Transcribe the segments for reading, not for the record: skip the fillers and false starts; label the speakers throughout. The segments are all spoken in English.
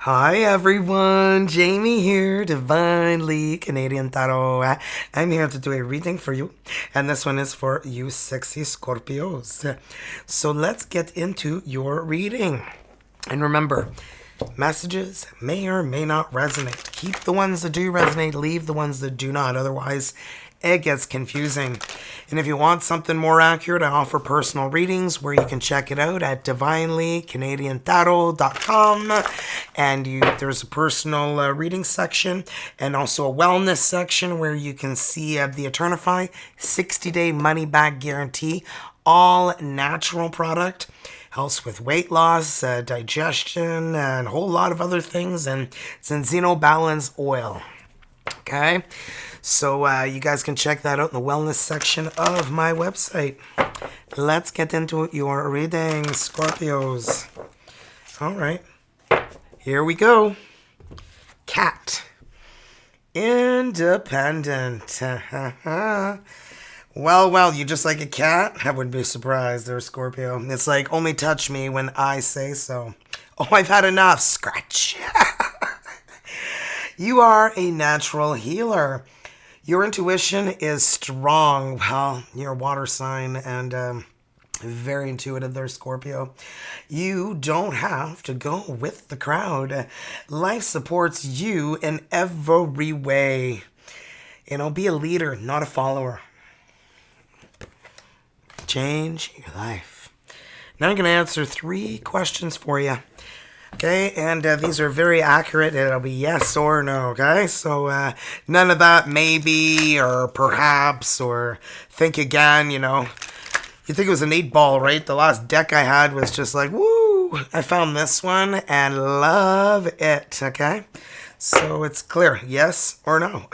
Speaker 1: Hi everyone, Jamie here, Divinely Canadian Tarot. I'm here to do a reading for you, and this one is for you sexy Scorpios. So let's get into your reading. And remember, messages may or may not resonate. Keep the ones that do resonate, leave the ones that do not, otherwise it gets confusing. And if you want something more accurate, I offer personal readings where you can check it out at divinelycanadiantarot.com. And there's a personal reading section and also a wellness section where you can see the Eternafy 60-day money-back guarantee, all natural product. Helps with weight loss, digestion, and a whole lot of other things. And it's in Xeno Balance oil. Okay? So you guys can check that out in the wellness section of my website. Let's get into your reading, Scorpios. All right. Here we go. Cat. Independent. Well, you just like a cat? I wouldn't be surprised there, Scorpio. It's like, only touch me when I say so. Oh, I've had enough. Scratch. You are a natural healer. Your intuition is strong. Well, you're a water sign and very intuitive there, Scorpio. You don't have to go with the crowd. Life supports you in every way. You know, be a leader, not a follower. Change your life. Now I'm going to answer 3 questions for you. Okay, and these are very accurate. It'll be yes or no, okay? So none of that maybe or perhaps or think again, you know. You think it was an 8-ball, right? The last deck I had was just like, woo! I found this one and love it, okay? So it's clear, yes or no.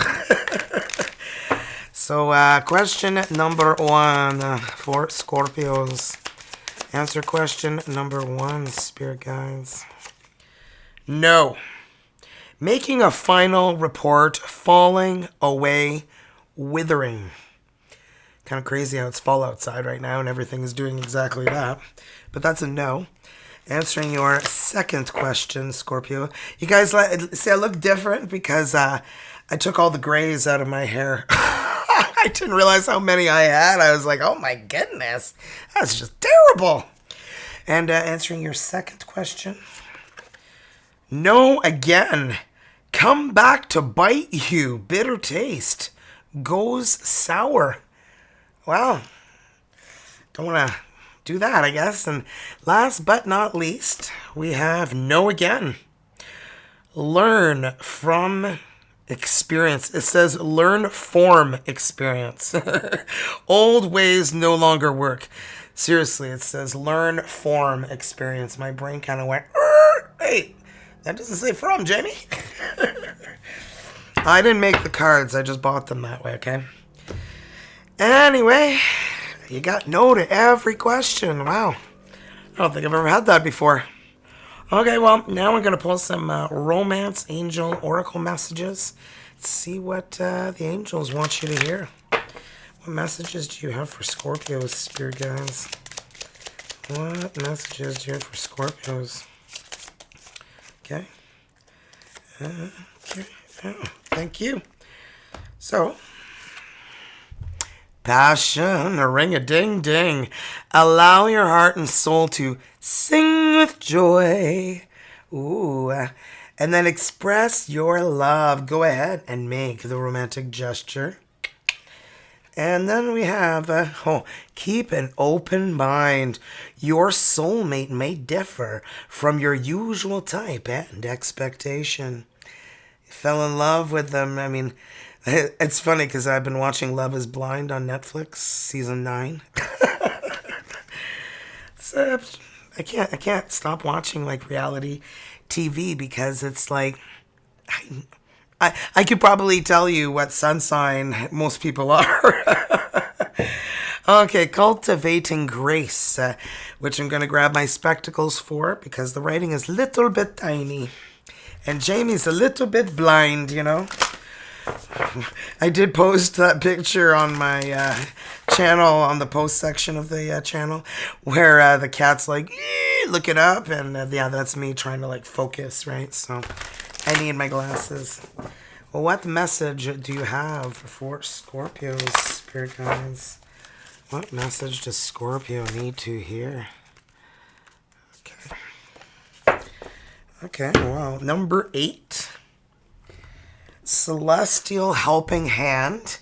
Speaker 1: So question number 1 for Scorpios. Answer question number 1, Spirit Guides. No. Making a final report, falling away, withering. Kind of crazy how it's fall outside right now and everything is doing exactly that. But that's a no. Answering your second question, Scorpio. You guys see I look different because I took all the grays out of my hair. I didn't realize how many I had. I was like, oh my goodness. That's just terrible. And answering your second question. No again. Come back to bite you. Bitter taste. Goes sour. Well, don't want to do that, I guess. And last but not least, we have no again. Learn from experience. It says learn form experience. Old ways no longer work. Seriously, it says learn form experience. My brain kind of went, hey. That doesn't say from, Jamie. I didn't make the cards. I just bought them that way, okay? Anyway, you got no to every question. Wow. I don't think I've ever had that before. Okay, well, now we're going to pull some romance angel oracle messages. Let's see what the angels want you to hear. What messages do you have for Scorpios, Spirit Guides? What messages do you have for Scorpios? Okay. Okay. Oh, thank you. So, passion, a ring-a-ding-ding. Allow your heart and soul to sing with joy. Ooh. And then express your love. Go ahead and make the romantic gesture. And then we have, keep an open mind. Your soulmate may differ from your usual type and expectation. You fell in love with them. I mean, it's funny because I've been watching Love is Blind on Netflix, season 9. So, I can't stop watching like reality TV because it's like, I could probably tell you what sun sign most people are. Okay, cultivating grace, which I'm going to grab my spectacles for because the writing is a little bit tiny. And Jamie's a little bit blind, you know. I did post that picture on my channel, on the post section of the channel, where the cat's like, might look it up, and yeah, that's me trying to like focus, right? So I need my glasses. Well, what message do you have for Scorpios, spirit guides? What message does Scorpio need to hear? Okay, well, number 8. Celestial helping hand.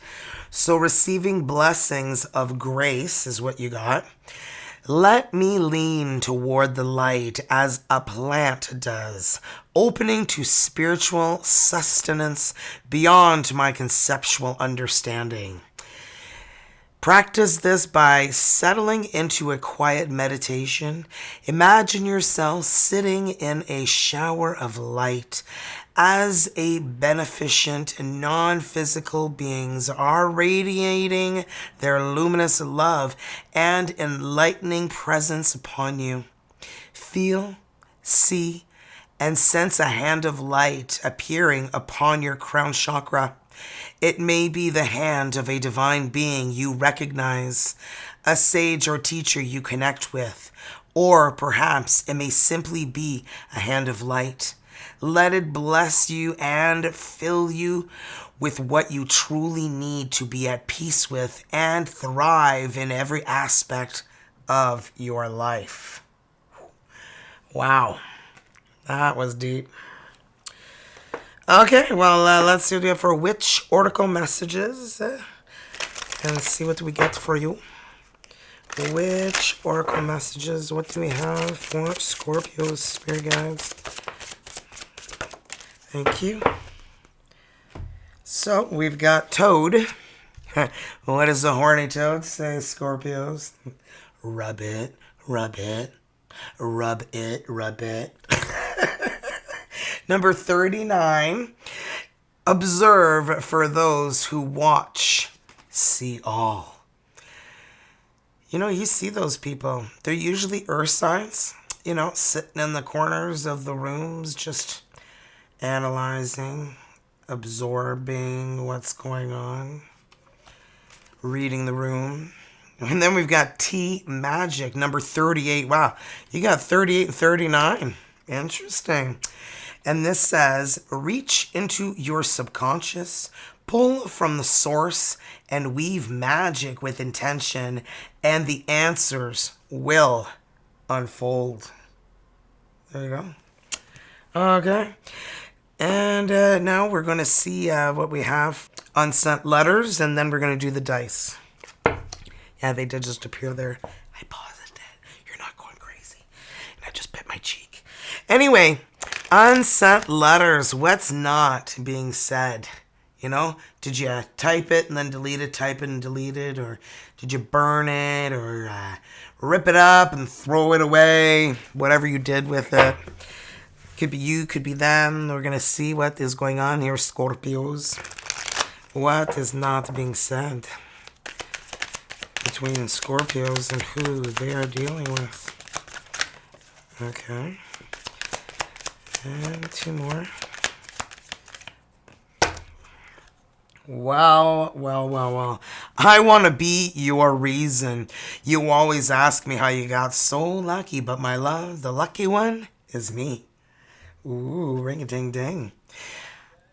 Speaker 1: So receiving blessings of grace is what you got. Let me lean toward the light as a plant does, opening to spiritual sustenance beyond my conceptual understanding. Practice this by settling into a quiet meditation. Imagine yourself sitting in a shower of light as a beneficent, non-physical beings are radiating their luminous love and enlightening presence upon you. Feel, see, and sense a hand of light appearing upon your crown chakra. It may be the hand of a divine being you recognize, a sage or teacher you connect with, or perhaps it may simply be a hand of light. Let it bless you and fill you with what you truly need to be at peace with and thrive in every aspect of your life. Wow, that was deep. Okay, well, let's see what we have for witch oracle messages and see what we get for you. Witch oracle messages, what do we have for Scorpio's spirit guides? Thank you. So, we've got Toad. What does the horny toad say, Scorpios? Rub it, rub it, rub it, rub it. Number 39, observe for those who watch, see all. You know, you see those people. They're usually earth signs, you know, sitting in the corners of the rooms, just analyzing, absorbing what's going on, reading the room. And then we've got T Magic, number 38. Wow, you got 38 and 39. Interesting. And this says, reach into your subconscious, pull from the source, and weave magic with intention, and the answers will unfold. There you go. Okay. And now we're going to see what we have on sent letters, and then we're going to do the dice. Yeah, they did just appear there. I paused it. You're not going crazy. And I just bit my cheek. Anyway, unsent letters. What's not being said? You know, did you type it and then delete it, type it and delete it? Or did you burn it or rip it up and throw it away? Whatever you did with it. Could be you, could be them. We're going to see what is going on here, Scorpios. What is not being said between Scorpios and who they are dealing with. Okay. And 2 more. Well. I want to be your reason. You always ask me how you got so lucky, but my love, the lucky one is me. Ooh, ring-a-ding-ding.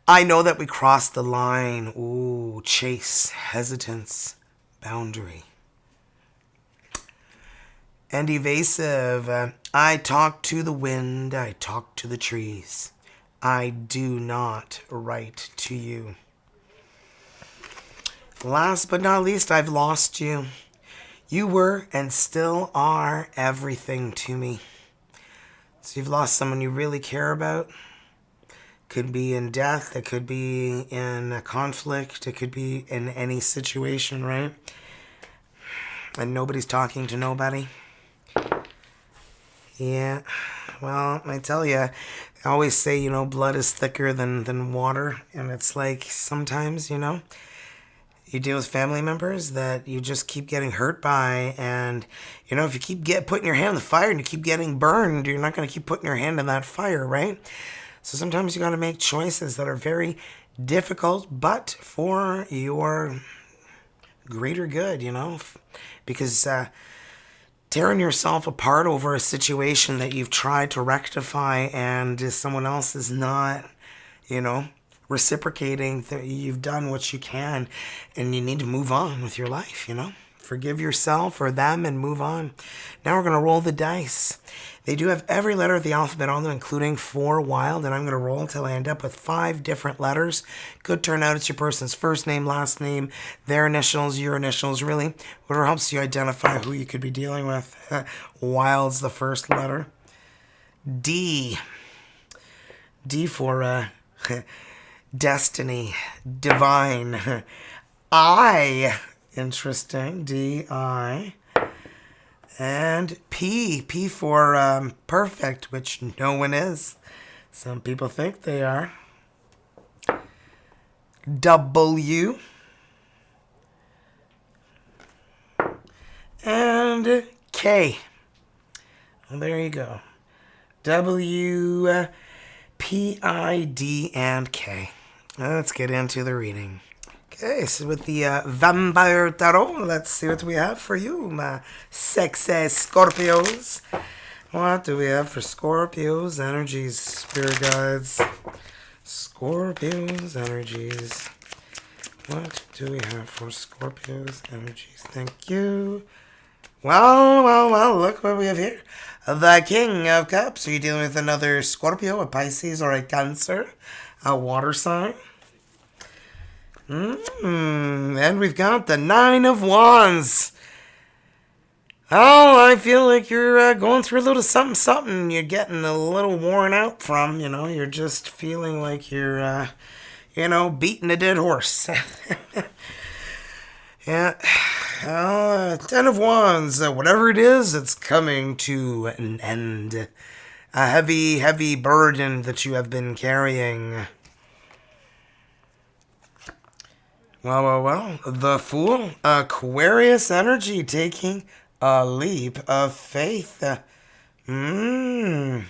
Speaker 1: I know that we crossed the line. Ooh, chase, hesitance, boundary. And evasive. I talk to the wind. I talk to the trees. I do not write to you. Last but not least, I've lost you. You were and still are everything to me. So you've lost someone you really care about. Could be in death. It could be in a conflict. It could be in any situation, right? And nobody's talking to nobody. Yeah, well, I tell you, I always say, you know, blood is thicker than water. And it's like sometimes, you know, you deal with family members that you just keep getting hurt by. And, you know, if you keep putting your hand in the fire and you keep getting burned, you're not going to keep putting your hand in that fire, right? So sometimes you got to make choices that are very difficult, but for your greater good, you know, because tearing yourself apart over a situation that you've tried to rectify and someone else is not, reciprocating. You've done what you can and you need to move on with your life, Forgive yourself or them and move on. Now we're going to roll the dice. They do have every letter of the alphabet on them, including 4 wild, and I'm going to roll until I end up with 5 different letters. Could turn out it's your person's first name, last name, their initials, your initials, really. Whatever helps you identify who you could be dealing with. Wild's the first letter. D. D for destiny, divine. I. Interesting. D-I. And P. P for perfect, which no one is. Some people think they are. W. And K. Well, there you go. W, P, I, D, and K. Let's get into the reading. Okay, so with the Vampire Tarot, let's see what we have for you, my sexy Scorpios. What do we have for Scorpios energies, spirit guides? Scorpios energies. What do we have for Scorpios energies? Thank you. Well, look what we have here. The King of Cups. Are you dealing with another Scorpio, a Pisces, or a Cancer? A water sign? And we've got the 9 of Wands. Oh, I feel like you're going through a little something you're getting a little worn out from, You're just feeling like you're, beating a dead horse. Yeah. 10 of Wands. Whatever it is, it's coming to an end. A heavy, heavy burden that you have been carrying. Well, the Fool, Aquarius energy taking a leap of faith. Looks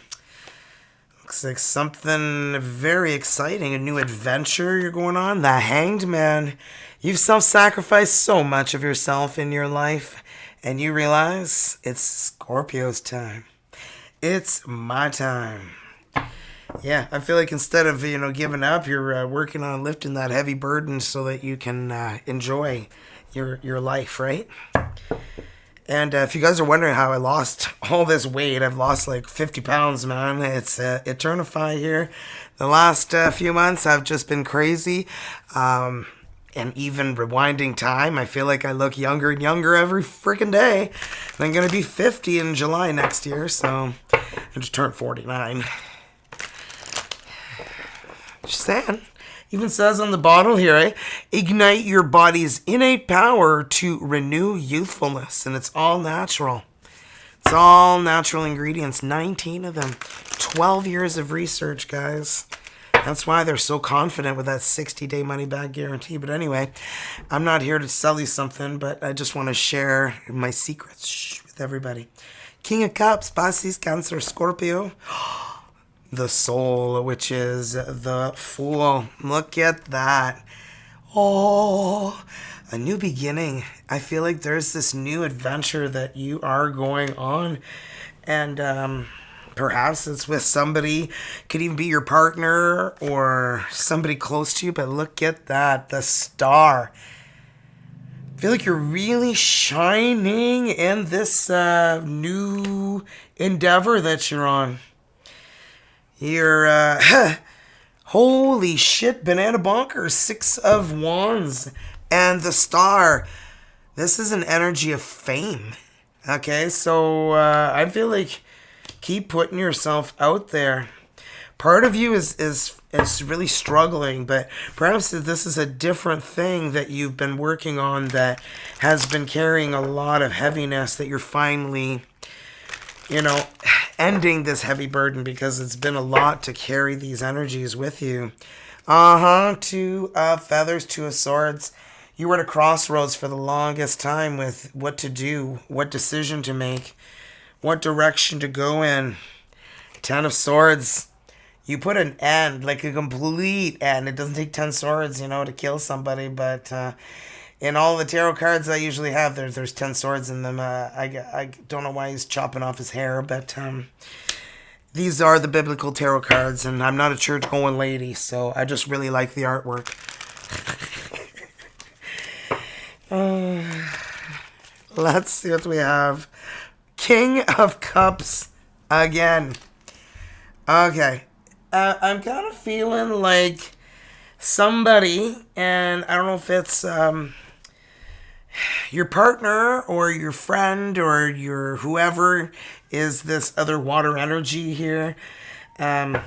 Speaker 1: like something very exciting, a new adventure you're going on. The Hanged Man, you've self-sacrificed so much of yourself in your life, and you realize it's Scorpio's time. It's my time. Yeah, I feel like instead of, giving up, you're working on lifting that heavy burden so that you can enjoy your life, right? And if you guys are wondering how I lost all this weight, I've lost like 50 pounds, man. It's Eternafy here. The last few months, I've just been crazy. And even rewinding time, I feel like I look younger and younger every freaking day. And I'm going to be 50 in July next year, so I just turned 49. Just saying. Even says on the bottle here, ignite your body's innate power to renew youthfulness. And it's all natural. It's all natural ingredients. 19 of them. 12 years of research, guys. That's why they're so confident with that 60-day money-back guarantee. But anyway, I'm not here to sell you something, but I just want to share my secrets with everybody. King of Cups, Pisces, Cancer, Scorpio. The Soul, which is the Fool. Look at that. Oh, a new beginning. I feel like there's this new adventure that you are going on. And perhaps it's with somebody, could even be your partner or somebody close to you. But look at that, the Star. I feel like you're really shining in this new endeavor that you're on. You're, holy shit, banana bonkers, 6 of Wands, and the Star. This is an energy of fame, okay? So, I feel like keep putting yourself out there. Part of you is really struggling, but perhaps this is a different thing that you've been working on that has been carrying a lot of heaviness that you're finally, ending this heavy burden, because it's been a lot to carry these energies with you. 2 of Feathers, 2 of Swords. You were at a crossroads for the longest time with what to do, what decision to make, what direction to go in. 10 of Swords. You put an end, like a complete end. It doesn't take 10 swords, to kill somebody, but In all the tarot cards I usually have, there's 10 swords in them. I don't know why he's chopping off his hair, but these are the biblical tarot cards, and I'm not a church-going lady, so I just really like the artwork. Let's see what we have. King of Cups again. Okay. I'm kind of feeling like somebody, and I don't know if it's your partner or your friend or your whoever is this other water energy here. I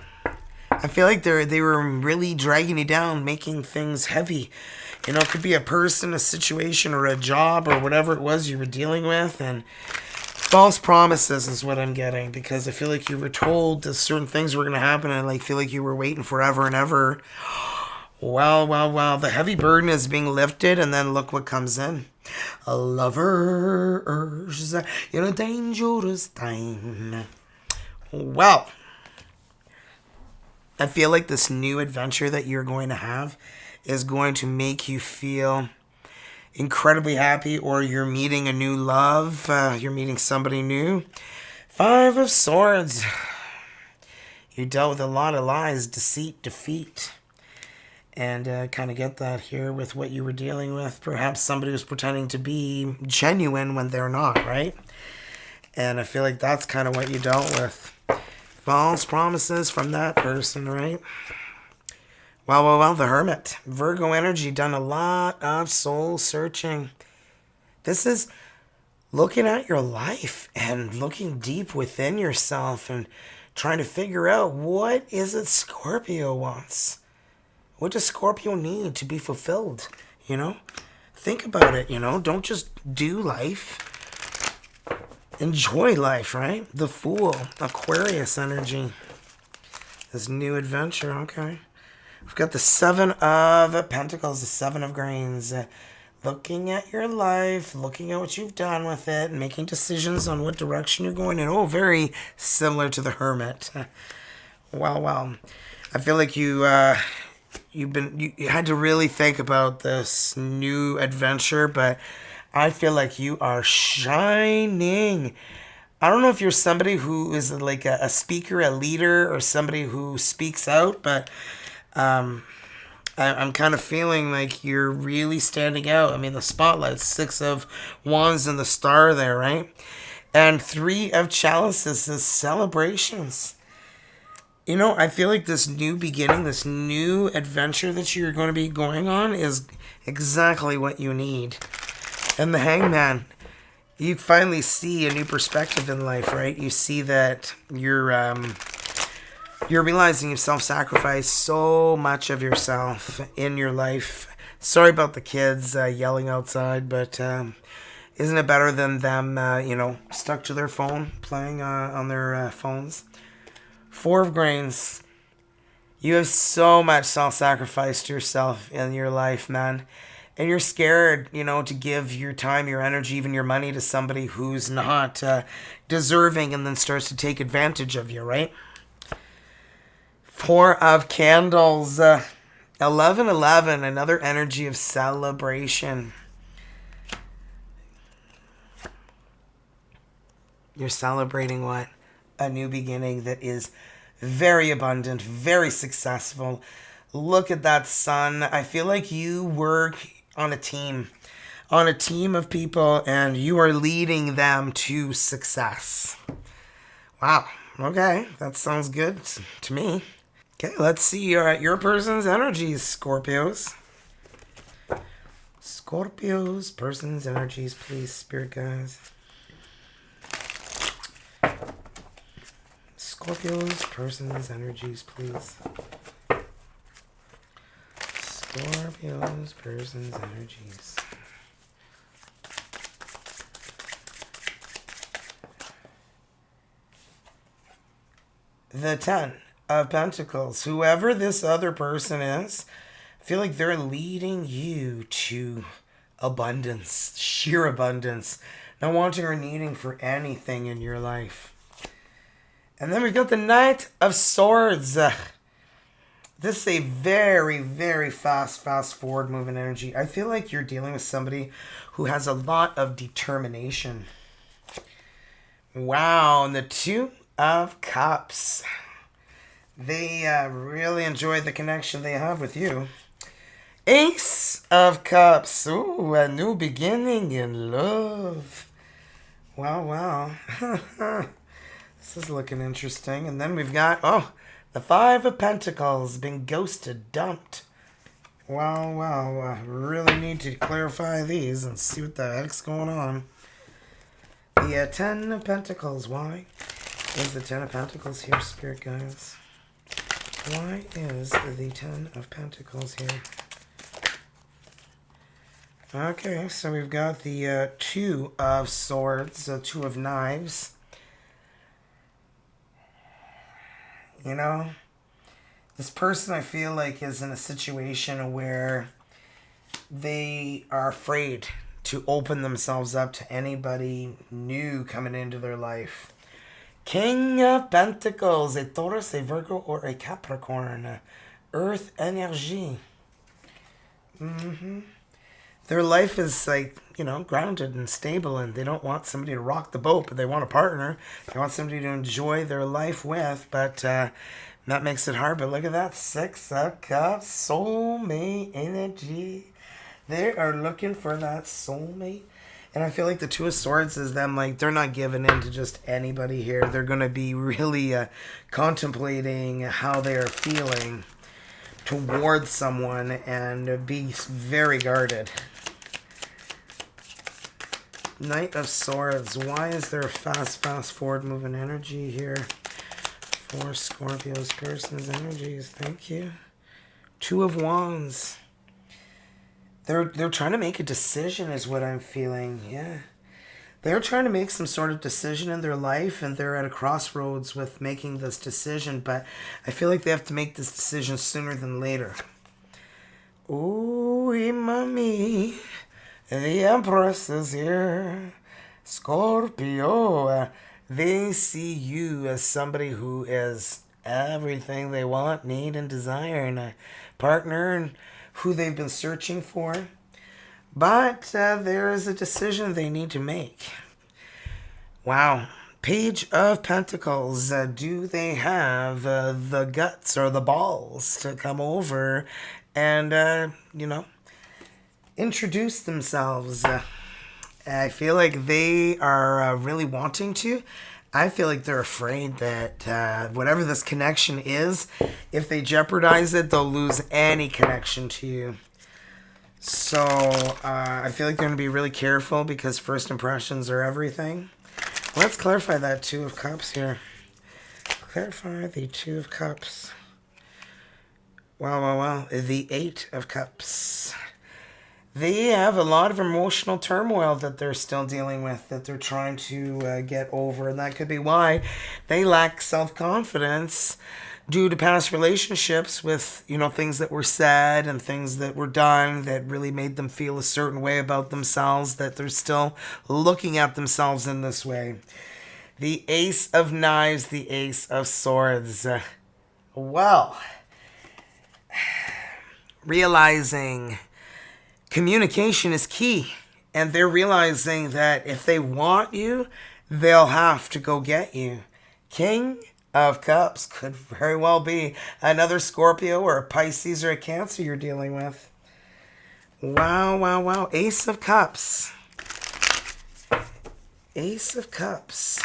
Speaker 1: feel like they were really dragging you down, making things heavy. You know, it could be a person, a situation, or a job, or whatever it was you were dealing with, and false promises is what I'm getting, because I feel like you were told that certain things were going to happen, and I feel like you were waiting forever and ever. Well, the heavy burden is being lifted, and then look what comes in. A lover's in a dangerous time. Well, I feel like this new adventure that you're going to have is going to make you feel incredibly happy, or you're meeting a new love, you're meeting somebody new. 5 of Swords. You dealt with a lot of lies, deceit, defeat. And kind of get that here with what you were dealing with. Perhaps somebody was pretending to be genuine when they're not, right? And I feel like that's kind of what you dealt with. False promises from that person, right? Well, the Hermit. Virgo energy, done a lot of soul searching. This is looking at your life and looking deep within yourself and trying to figure out what is it Scorpio wants. What does Scorpio need to be fulfilled? You know? Think about it, you know? Don't just do life. Enjoy life, right? The Fool. Aquarius energy. This new adventure, okay. We've got the 7 of Pentacles, the 7 of Grains. Looking at your life, looking at what you've done with it, and making decisions on what direction you're going in. Oh, very similar to the Hermit. Well. I feel like you had to really think about this new adventure, but I feel like you are shining. I don't know if you're somebody who is like a speaker, a leader, or somebody who speaks out, but I'm kind of feeling like you're really standing out. I mean, the spotlight, 6 of Wands and the star there, right? And 3 of Chalices is celebrations. You know, I feel like this new beginning, this new adventure that you're going to be going on is exactly what you need. And the Hangman, you finally see a new perspective in life, right? You see that you're realizing you've self-sacrificed so much of yourself in your life. Sorry about the kids yelling outside, but isn't it better than them, stuck to their phone, playing on their phones? 4 of Grains. You have so much self-sacrifice to yourself in your life, man. And you're scared, to give your time, your energy, even your money to somebody who's not deserving and then starts to take advantage of you, right? 4 of Candles. 11, another energy of celebration. You're celebrating what? A new beginning that is very abundant, very successful. Look at that sun. I feel like you work on a team of people, and you are leading them to success. Wow. Okay. That sounds good to me. Okay, let's see your person's energies, Scorpios. Scorpios, person's energies, please, spirit guys. Scorpios, person's energies, please. Scorpios, person's energies. The 10 of Pentacles. Whoever this other person is, I feel like they're leading you to abundance, sheer abundance, not wanting or needing for anything in your life. And then we've got the Knight of Swords. This is a very, very fast forward moving energy. I feel like you're dealing with somebody who has a lot of determination. Wow, and the Two of Cups. They really enjoy the connection they have with you. Ace of Cups. Ooh, a new beginning in love. Wow. This is looking interesting. And then we've got, the Five of Pentacles. Been ghosted, dumped. Wow. Really need to clarify these and see what the heck's going on. The Ten of Pentacles. Why is the Ten of Pentacles here, Spirit guys? Why is the Ten of Pentacles here? Okay, so we've got the Two of Swords, the Two of Knives. You know, this person I feel like is in a situation where they are afraid to open themselves up to anybody new coming into their life. King of Pentacles, a Taurus, a Virgo, or a Capricorn. Earth energy. Their life is like, grounded and stable, and they don't want somebody to rock the boat, but they want a partner. They want somebody to enjoy their life with, but that makes it hard. But look at that, Six of Cups, soulmate energy. They are looking for that soulmate. And I feel like the Two of Swords is them, like, they're not giving in to just anybody here. They're going to be really contemplating how they are feeling towards someone and be very guarded. Knight of Swords. Why is there a fast forward moving energy here for Scorpio's person's energies? Thank you. Two of Wands. They're trying to make a decision is what I'm feeling. Yeah. They're trying to make some sort of decision in their life, and they're at a crossroads with making this decision, but I feel like they have to make this decision sooner than later. Ooh, mommy. The Empress is here. Scorpio. They see you as somebody who is everything they want, need, and desire, and a partner, and who they've been searching for. But there is a decision they need to make. Wow. Page of Pentacles. Do they have the guts or the balls to come over and, introduce themselves? I feel like they are really wanting to. I feel like they're afraid that whatever this connection is, if they jeopardize it, they'll lose any connection to you. So I feel like they're going to be really careful because first impressions are everything. Let's clarify that Two of Cups here. Clarify the Two of Cups. Wow. The Eight of Cups. They have a lot of emotional turmoil that they're still dealing with, that they're trying to get over. And that could be why they lack self-confidence due to past relationships with, things that were said and things that were done that really made them feel a certain way about themselves, that they're still looking at themselves in this way. The Ace of Knives, the Ace of Swords. Well, realizing communication is key, and they're realizing that if they want you, they'll have to go get you. King of Cups could very well be another Scorpio or a Pisces or a Cancer you're dealing with. Wow. Ace of Cups. Ace of Cups.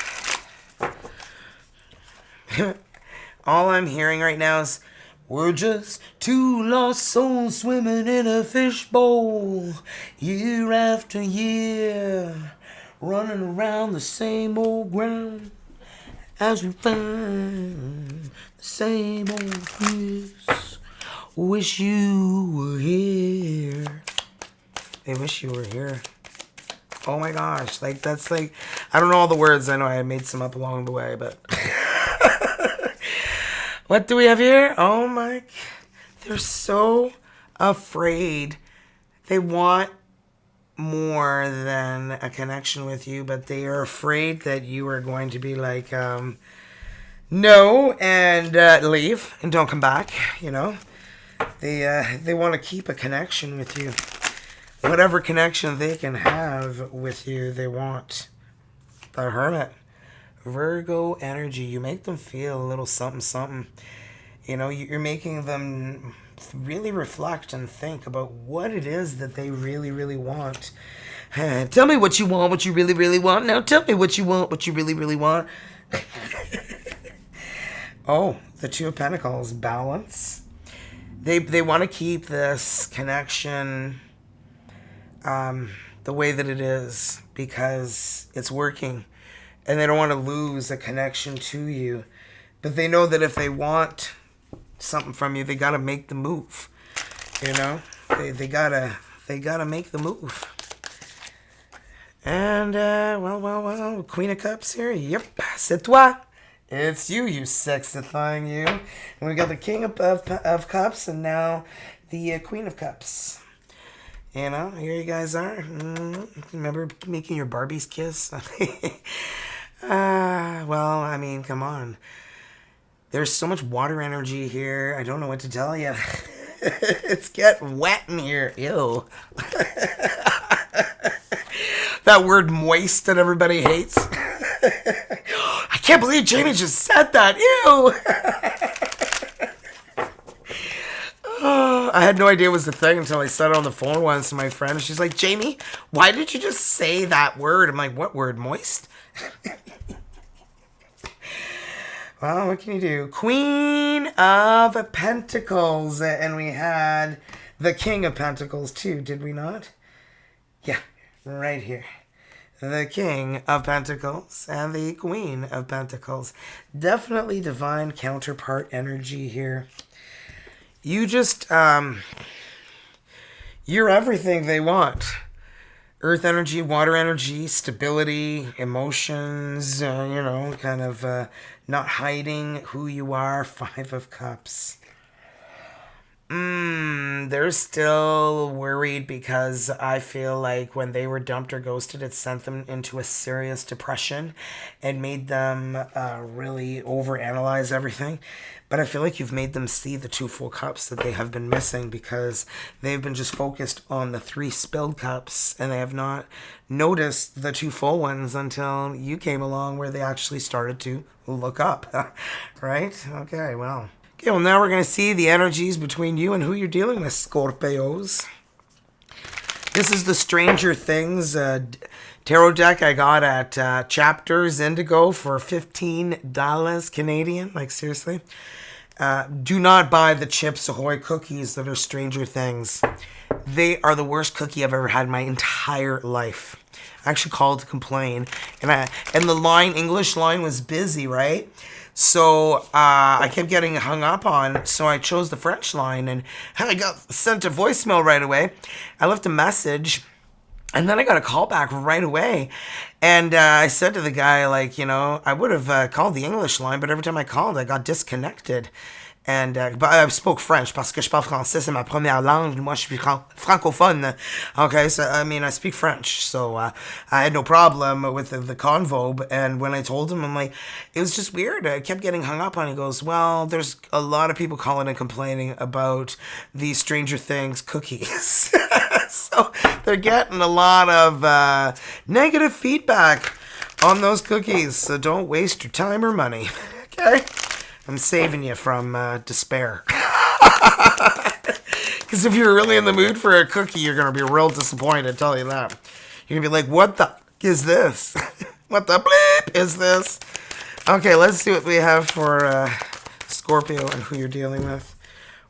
Speaker 1: All I'm hearing right now is, we're just two lost souls swimming in a fishbowl, year after year, running around the same old ground as we find the same old place. Wish you were here. They wish you were here. Oh my gosh, that's I don't know all the words. I know I made some up along the way, but what do we have here? Oh my, they're so afraid. They want more than a connection with you, but they are afraid that you are going to be No, and leave and don't come back. You know, they want to keep a connection with you. Whatever connection they can have with you, they want. The Hermit. Virgo energy. You make them feel a little something, something. You know, you're making them really reflect and think about what it is that they really, really want. Tell me what you want, what you really, really want. Now tell me what you want, what you really, really want. Oh, the Two of Pentacles. Balance. They want to keep this connection the way that it is because it's working. And they don't want to lose a connection to you. But they know that if they want something from you, they got to make the move. You know? They gotta make the move. And, well, Queen of Cups here. Yep, c'est toi. It's you, you sexifying you. And we got the King of Cups and now the Queen of Cups. You know, here you guys are. Remember making your Barbie's kiss? Well, I mean, come on. There's so much water energy here. I don't know what to tell you. It's getting wet in here. Ew. That word moist that everybody hates. I can't believe Jamie just said that. Ew. I had no idea it was the thing until I said it on the phone once to my friend. She's like, Jamie, why did you just say that word? I'm like, what word? Moist? Well, what can you do? Queen of Pentacles. And we had the King of Pentacles too, did we not? Yeah, right here. The King of Pentacles and the Queen of Pentacles. Definitely divine counterpart energy here. You just, you're everything they want. Earth energy, water energy, stability, emotions, you know, kind of not hiding who you are. Five of Cups. They're still worried because I feel like when they were dumped or ghosted, it sent them into a serious depression and made them really overanalyze everything. But I feel like you've made them see the two full cups that they have been missing because they've been just focused on the three spilled cups and they have not noticed the two full ones until you came along where they actually started to look up. Right? Okay, well. Okay, well now we're going to see the energies between you and who you're dealing with, Scorpios. This is the Stranger Things tarot deck I got at Chapters Indigo for $15 Canadian. Like, seriously. Do not buy the Chips Ahoy cookies that are Stranger Things. They are the worst cookie I've ever had in my entire life. I actually called to complain. And the English line was busy, right? So I kept getting hung up on, so I chose the French line, and I got sent a voicemail right away. I left a message, and then I got a call back right away. And I said to the guy, like, you know, I would have called the English line, but every time I called, I got disconnected. And but I spoke French parce que je parle français, c'est ma première langue. Moi, je suis francophone. Okay, so I mean, I speak French, so I had no problem with the convo. And when I told him, I'm like, it was just weird. I kept getting hung up on. He goes, well, there's a lot of people calling and complaining about these Stranger Things cookies. So they're getting a lot of negative feedback on those cookies. So don't waste your time or money. Okay. I'm saving you from despair. Because if you're really in the mood for a cookie, you're going to be real disappointed, I tell you that. You're going to be like, what the is this? What the bleep is this? Okay, let's see what we have for Scorpio and who you're dealing with.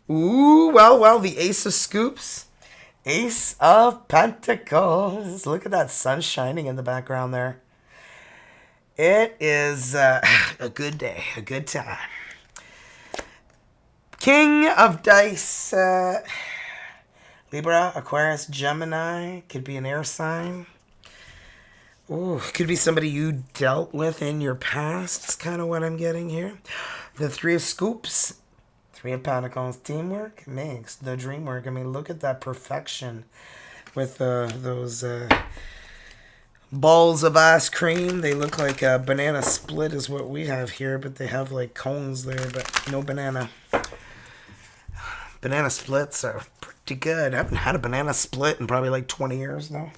Speaker 1: Ooh, well, the Ace of Scoops. Ace of Pentacles. Look at that sun shining in the background there. It is a good day, a good time. King of Dice, Libra, Aquarius, Gemini, could be an air sign. Ooh, could be somebody you dealt with in your past, is kind of what I'm getting here. The Three of Scoops, Three of Pentacles, teamwork makes the dream work. I mean, look at that perfection with those balls of ice cream. They look like a banana split is what we have here, but they have like cones there, but no banana. Banana splits are pretty good. I haven't had a banana split in probably like 20 years now.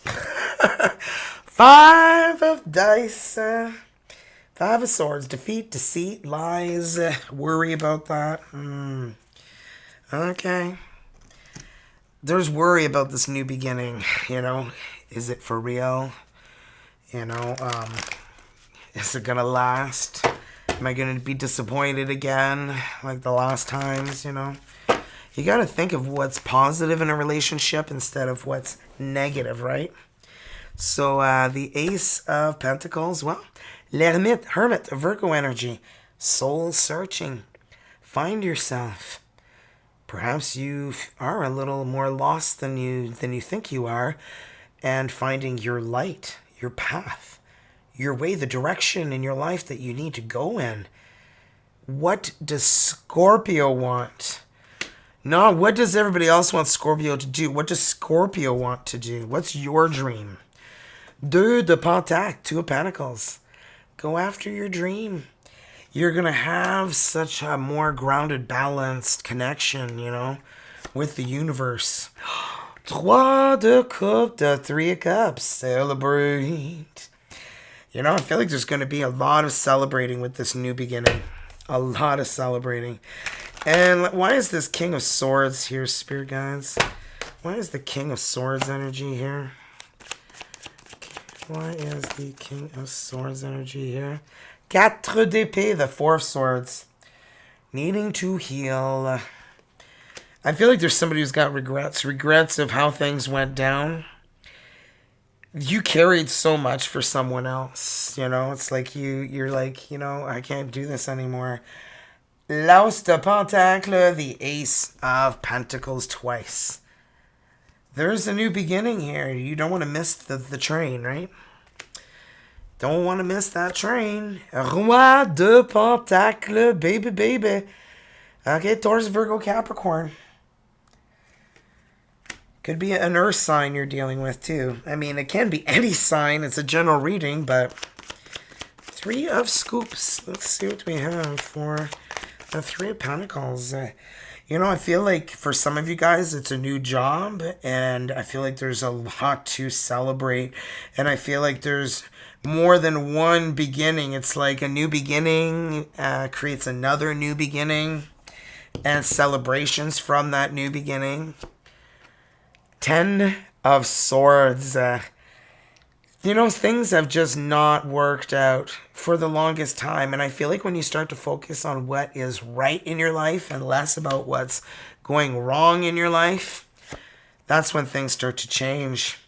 Speaker 1: 5 of dice. 5 of swords. Defeat, deceit, lies. Worry about that. Okay. There's worry about this new beginning, you know. Is it for real? You know, is it gonna last? Am I gonna be disappointed again like the last times, you know? You gotta think of what's positive in a relationship instead of what's negative, right? So the Ace of Pentacles, well, Hermit, Virgo energy, soul searching. Find yourself. Perhaps you are a little more lost than you think you are, and finding your light, your path, your way, the direction in your life that you need to go in. What does Scorpio want? No, what does everybody else want Scorpio to do? What does Scorpio want to do? What's your dream? Deux de Pentacle, 2 of Pentacles. Go after your dream. You're going to have such a more grounded, balanced connection, you know, with the universe. Trois de Cups, the 3 of Cups. Celebrate. You know, I feel like there's going to be a lot of celebrating with this new beginning. A lot of celebrating. And why is this King of Swords here, Spirit Guides? Why is the King of Swords energy here? Why is the King of Swords energy here? 4 d'épée, the 4 of Swords. Needing to heal. I feel like there's somebody who's got regrets. Regrets of how things went down. You carried so much for someone else. You know, it's like you're like, you know, I can't do this anymore. L'As de Pentacle, the Ace of Pentacles twice. There's a new beginning here. You don't want to miss the train, right? Don't want to miss that train. Roi de Pentacle, baby, baby. Okay, Taurus, Virgo, Capricorn. Could be an earth sign you're dealing with, too. I mean, it can be any sign. It's a general reading, but 3 of Scoops. Let's see what we have for the 3 of Pentacles. You know, I feel like for some of you guys, it's a new job, and I feel like there's a lot to celebrate, and I feel like there's more than one beginning. It's like a new beginning creates another new beginning, and celebrations from that new beginning. 10 of Swords. You know, things have just not worked out for the longest time. And I feel like when you start to focus on what is right in your life and less about what's going wrong in your life, that's when things start to change.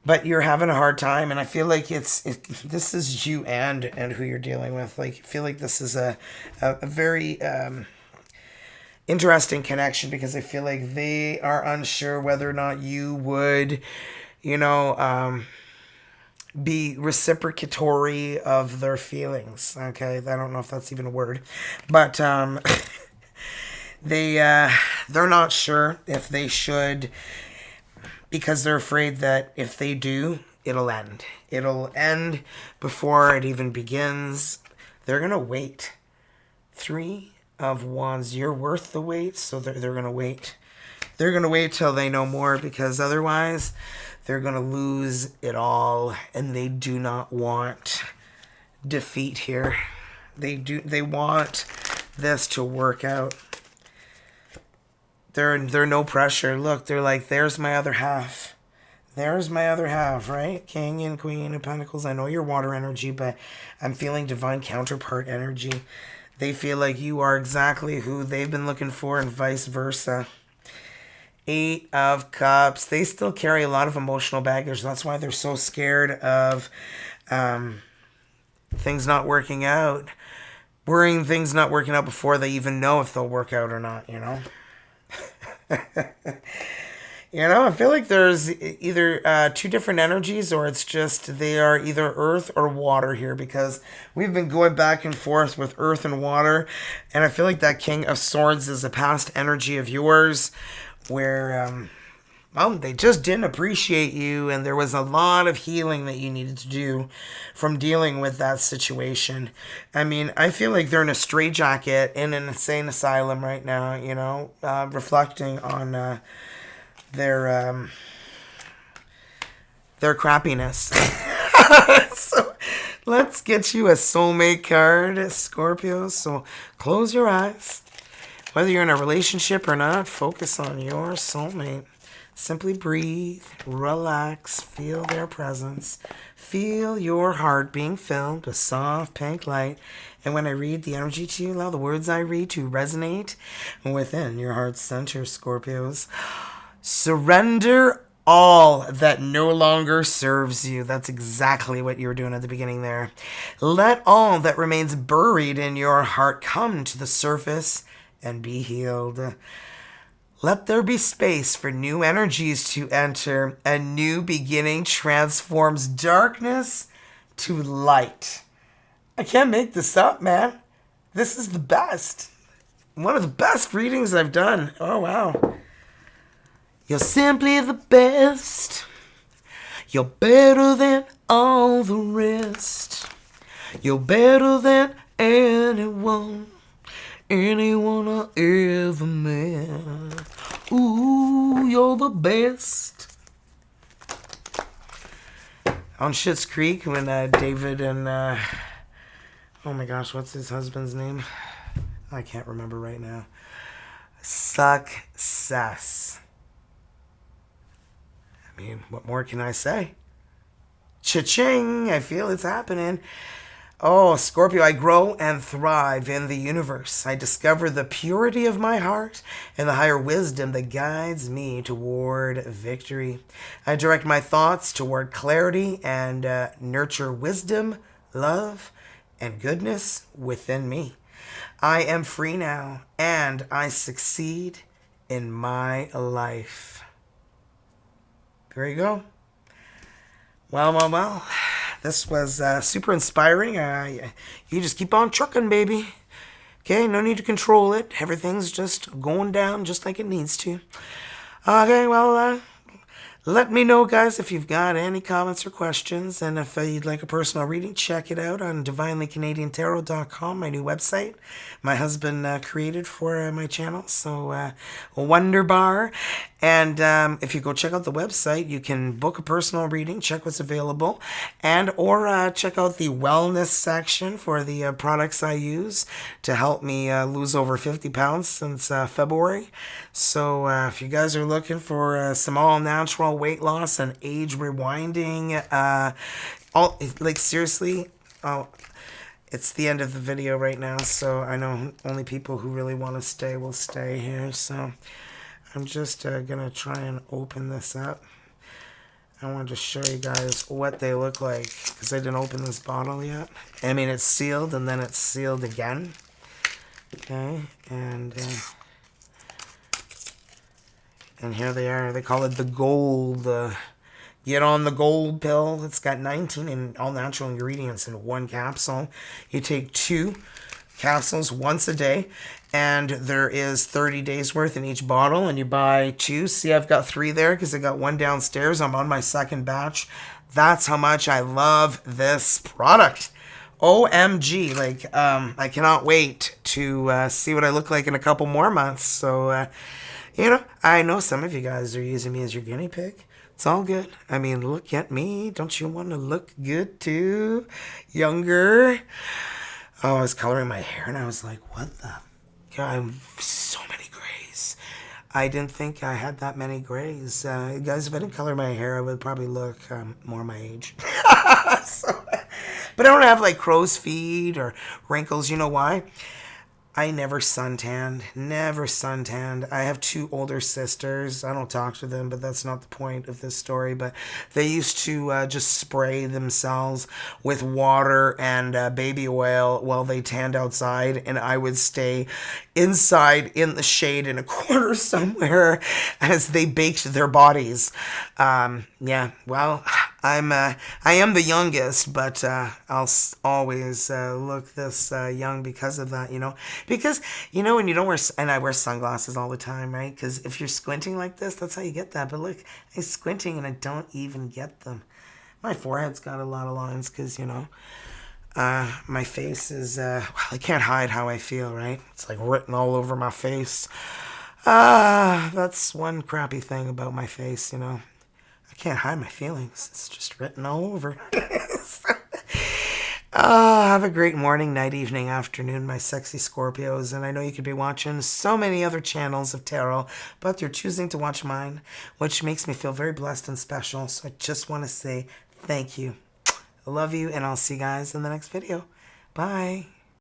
Speaker 1: But you're having a hard time. And I feel like this is you and who you're dealing with. Like, I feel like this is a very interesting connection, because I feel like they are unsure whether or not you would, you know, be reciprocatory of their feelings. Okay, I don't know if that's even a word, but they're not sure if they should, because they're afraid that if they do, it'll end. It'll end before it even begins. They're gonna wait. 3 of Wands. You're worth the wait, so they're gonna wait. They're gonna wait till they know more, because otherwise they're going to lose it all, and they do not want defeat here. They want this to work out. They're no pressure. Look, they're like, there's my other half. There's my other half, right? King and Queen of Pentacles. I know you're water energy, but I'm feeling divine counterpart energy. They feel like you are exactly who they've been looking for, and vice versa. 8 of Cups. They still carry a lot of emotional baggage. That's why they're so scared of things not working out. Worrying things not working out before they even know if they'll work out or not, you know? You know, I feel like there's either 2 different energies, or it's just they are either earth or water here, because we've been going back and forth with earth and water, and I feel like that King of Swords is a past energy of yours, where well, they just didn't appreciate you, and there was a lot of healing that you needed to do from dealing with that situation. I mean, I feel like they're in a straitjacket in an insane asylum right now, you know, reflecting on their crappiness. So let's get you a soulmate card, Scorpio. So close your eyes. Whether you're in a relationship or not, focus on your soulmate. Simply breathe, relax, feel their presence. Feel your heart being filled with soft pink light. And when I read the energy to you, allow the words I read to resonate within your heart center, Scorpios. Surrender all that no longer serves you. That's exactly what you were doing at the beginning there. Let all that remains buried in your heart come to the surface and be healed. Let there be space for new energies to enter. A new beginning transforms darkness to light. I can't make this up, man. This is the best. One of the best readings I've done. Oh, wow. You're simply the best. You're better than all the rest. You're better than anyone I ever met. Ooh, you're the best. On Schitt's Creek, when David and oh my gosh, what's his husband's name? I can't remember right now. Success. I mean, what more can I say? Cha-ching! I feel it's happening. Oh, Scorpio, I grow and thrive in the universe. I discover the purity of my heart and the higher wisdom that guides me toward victory. I direct my thoughts toward clarity and nurture wisdom, love, and goodness within me. I am free now, and I succeed in my life. There you go. Well. This was super inspiring. You just keep on trucking, baby. Okay, no need to control it. Everything's just going down just like it needs to. Okay, well, let me know, guys, if you've got any comments or questions. And if you'd like a personal reading, check it out on divinelycanadiantarot.com, my new website my husband created for my channel. So, Wonderbar. And if you go check out the website, you can book a personal reading, check what's available, and or check out the wellness section for the products I use to help me lose over 50 pounds since February. So if you guys are looking for some all-natural weight loss and age rewinding, seriously, it's the end of the video right now, so I know only people who really want to stay will stay here. So I'm just going to try and open this up. I wanted to show you guys what they look like because I didn't open this bottle yet. I mean, it's sealed and then it's sealed again. Okay, and here they are. They call it the gold. Get on the gold pill. It's got 19 all-natural ingredients in one capsule. You take 2 capsules once a day, and there is 30 days worth in each bottle, and you buy 2. See, I've got 3 there because I got 1 downstairs. I'm on my second batch. That's how much I love this product. OMG, I cannot wait to see what I look like in a couple more months. So, I know some of you guys are using me as your guinea pig. It's all good. I mean, look at me. Don't you want to look good too? Younger. Oh, I was coloring my hair and I was like, what the? God, so many grays. I didn't think I had that many grays. Guys, if I didn't color my hair, I would probably look more my age. But I don't have crow's feet or wrinkles. You know why? I never suntanned. I have 2 older sisters. I don't talk to them, but that's not the point of this story. But they used to just spray themselves with water and baby oil while they tanned outside, and I would stay inside in the shade in a corner somewhere as they baked their bodies. Yeah, well, I am the youngest, but always look this young because of that, you know. Because when you don't wear, and I wear sunglasses all the time, right? Because if you're squinting like this, that's how you get that. But look, I'm squinting and I don't even get them. My forehead's got a lot of lines because my face is well, I can't hide how I feel, right? It's like written all over my face. That's one crappy thing about my face, I can't hide my feelings. It's just written all over. Have a great morning, night, evening, afternoon, my sexy Scorpios. And I know you could be watching so many other channels of tarot, but you're choosing to watch mine, which makes me feel very blessed and special. So I just want to say thank you. I love you, and I'll see you guys in the next video. Bye.